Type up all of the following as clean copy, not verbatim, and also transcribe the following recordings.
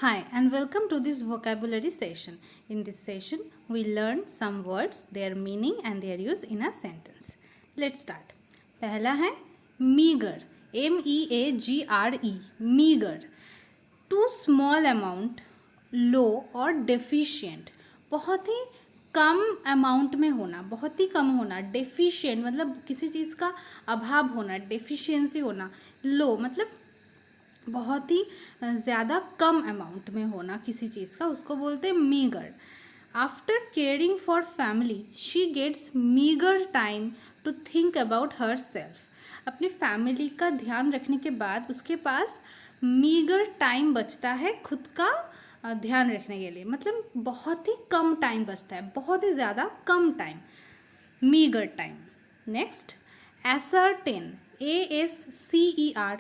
Hi and welcome to this vocabulary session. In this session, we learn some words, their meaning and their use in a sentence. Let's start. पहला है meager, MEAGRE, meager. Too small amount, low और deficient. बहुत ही कम amount में होना, बहुत ही कम होना. Deficient मतलब किसी चीज़ का अभाव होना, डेफिशिएंसी होना. लो मतलब बहुत ही ज़्यादा कम अमाउंट में होना किसी चीज़ का, उसको बोलते हैं meagre. After caring for family she gets meagre time to think about herself. अपनी फैमिली का ध्यान रखने के बाद उसके पास मीगर टाइम बचता है खुद का ध्यान रखने के लिए. मतलब बहुत ही कम टाइम बचता है, बहुत ही ज़्यादा कम time, meagre time. Next, ascertain, ASCERTAIN.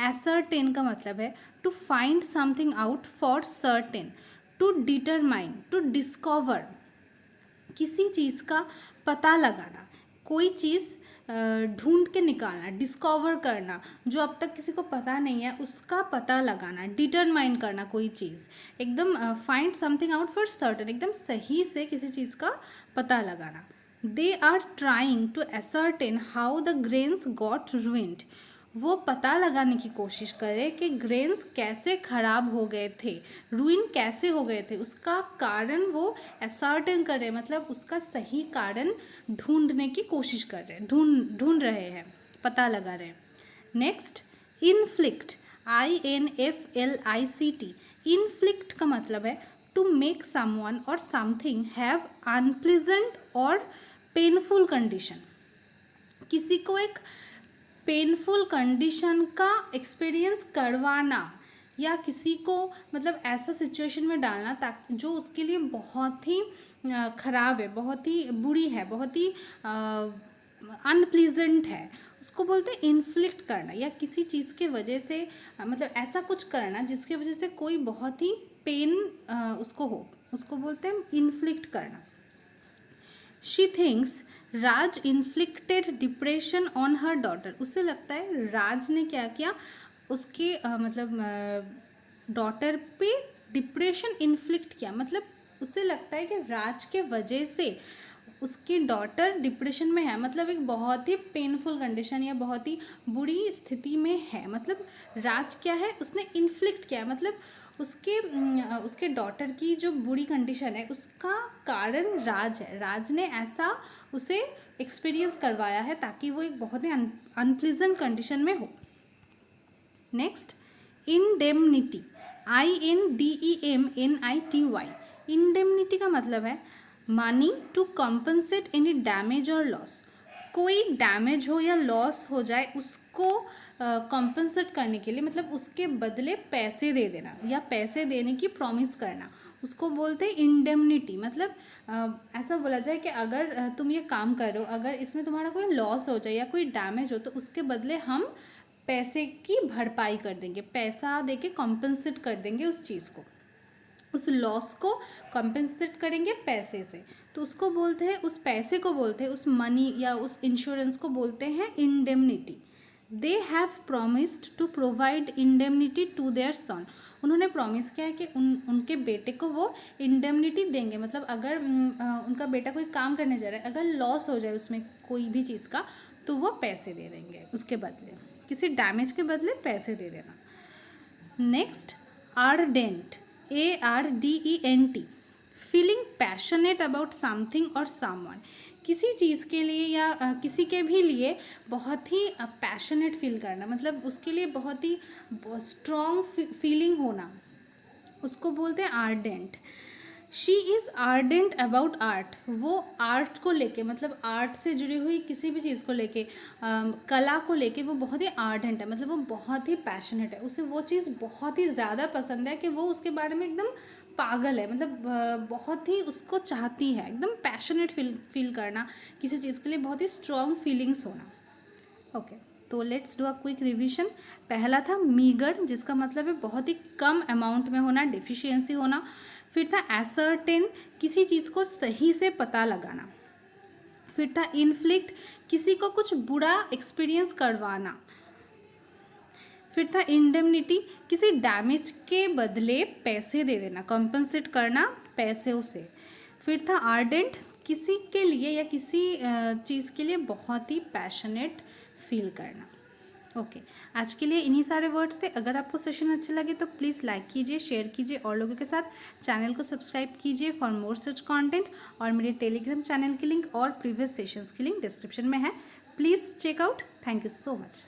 ascertain का मतलब है to find something out for certain, to determine, to discover. किसी चीज़ का पता लगाना, कोई चीज़ ढूंढ के निकालना, डिस्कवर करना, जो अब तक किसी को पता नहीं है उसका पता लगाना, डिटरमाइन करना कोई चीज़, एकदम find something out for certain, एकदम सही से किसी चीज़ का पता लगाना. They are trying to ascertain how the grains got ruined. वो पता लगाने की कोशिश करे कि ग्रेन्स कैसे खराब हो गए थे, रूइन कैसे हो गए थे, उसका कारण वो ascertain कर रहे, मतलब उसका सही कारण ढूंढने की कोशिश कर रहे हैं, ढूंढ रहे हैं, पता लगा रहे हैं. Next, inflict, INFLICT. इन्फ्लिक्ट का मतलब है टू मेक समवन और समथिंग हैव अनप्लीजेंट और पेनफुल कंडीशन. किसी को एक पेनफुल कंडीशन का एक्सपीरियंस करवाना या किसी को मतलब ऐसा सिचुएशन में डालना ताकि जो उसके लिए बहुत ही ख़राब है, बहुत ही बुरी है, बहुत ही अनप्लीजेंट है, उसको बोलते हैं इन्फ्लिक्ट करना. या किसी चीज़ के वजह से मतलब ऐसा कुछ करना जिसके वजह से कोई बहुत ही पेन उसको हो, उसको बोलते हैं इन्फ्लिक्ट करना. She thinks Raj inflicted depression on her daughter. उससे लगता है राज ने क्या किया, उसके मतलब डॉटर पे डिप्रेशन इन्फ्लिक्ट किया. मतलब उससे लगता है कि राज के वजह से उसकी डॉटर डिप्रेशन में है, मतलब एक बहुत ही पेनफुल कंडीशन या बहुत ही बुरी स्थिति में है. मतलब राज क्या है, उसने इन्फ्लिक्ट किया, मतलब उसके डॉटर की जो बुरी कंडीशन है उसका कारण राज है. राज ने ऐसा उसे एक्सपीरियंस करवाया है ताकि वो एक बहुत ही अनप्लीजेंट कंडीशन में हो. Next, indemnity, INDEMNITY. इंडेमनिटी का मतलब है money to compensate any damage और लॉस. कोई डैमेज हो या लॉस हो जाए उसको कॉम्पनसेट करने के लिए, मतलब उसके बदले पैसे दे देना या पैसे देने की प्रॉमिस करना, उसको बोलते हैं इंडेमनिटी. मतलब ऐसा बोला जाए कि अगर तुम ये काम करो, अगर इसमें तुम्हारा कोई लॉस हो जाए या कोई डैमेज हो तो उसके बदले हम पैसे की भरपाई कर देंगे, पैसा दे के कॉम्पनसेट कर देंगे उस चीज़ को, उस लॉस को कॉम्पनसेट करेंगे पैसे से. तो उसको बोलते हैं, उस पैसे को बोलते हैं, उस मनी या उस इंश्योरेंस को बोलते हैं indemnity. They have promised to provide indemnity to their son. उन्होंने प्रॉमिस किया है कि उनके बेटे को वो इंडेमनिटी देंगे. मतलब अगर उनका बेटा कोई काम करने जा रहा है, अगर लॉस हो जाए उसमें कोई भी चीज़ का, तो वो पैसे दे देंगे उसके बदले, किसी डैमेज के बदले पैसे दे देना. Next, ardent, ARDENT. Feeling passionate about something और समवन. किसी चीज़ के लिए या किसी के भी लिए बहुत ही पैशनेट फील करना, मतलब उसके लिए बहुत ही स्ट्रॉन्ग फीलिंग होना, उसको बोलते हैं ardent. She is ardent about art. वो आर्ट को लेके, मतलब आर्ट से जुड़ी हुई किसी भी चीज़ को लेके, कला को लेके वो बहुत ही आर्डेंट है, मतलब वो बहुत ही पैशनेट है, उसे वो चीज़ बहुत ही ज़्यादा पसंद है कि वो उसके बारे में एकदम पागल है, मतलब बहुत ही उसको चाहती है, एकदम पैशनेट फील करना किसी चीज़ के लिए, बहुत ही स्ट्रॉन्ग फीलिंग्स होना. ओके, तो let's do a quick revision. पहला था मीगर, जिसका मतलब है बहुत ही कम अमाउंट में होना, डिफिशियंसी होना. फिर था एसर्टेन, किसी चीज़ को सही से पता लगाना. फिर था इन्फ्लिक्ट, किसी को कुछ बुरा एक्सपीरियंस करवाना. फिर था इंडेमनिटी, किसी डैमेज के बदले पैसे दे देना, कॉम्पनसेट करना पैसों से। फिर था आर्डेंट, किसी के लिए या किसी चीज़ के लिए बहुत ही पैशनेट फील करना। ओके, आज के लिए इन्हीं सारे वर्ड्स थे। अगर आपको सेशन अच्छे लगे तो प्लीज़ लाइक कीजिए, शेयर कीजिए और लोगों के साथ। चैनल को सब्सक्राइब कीजिए फॉर मोर सच कंटेंट। और मेरे टेलीग्राम चैनल की लिंक और प्रीवियस सेशंस की लिंक डिस्क्रिप्शन में है, please check out. Thank you so much.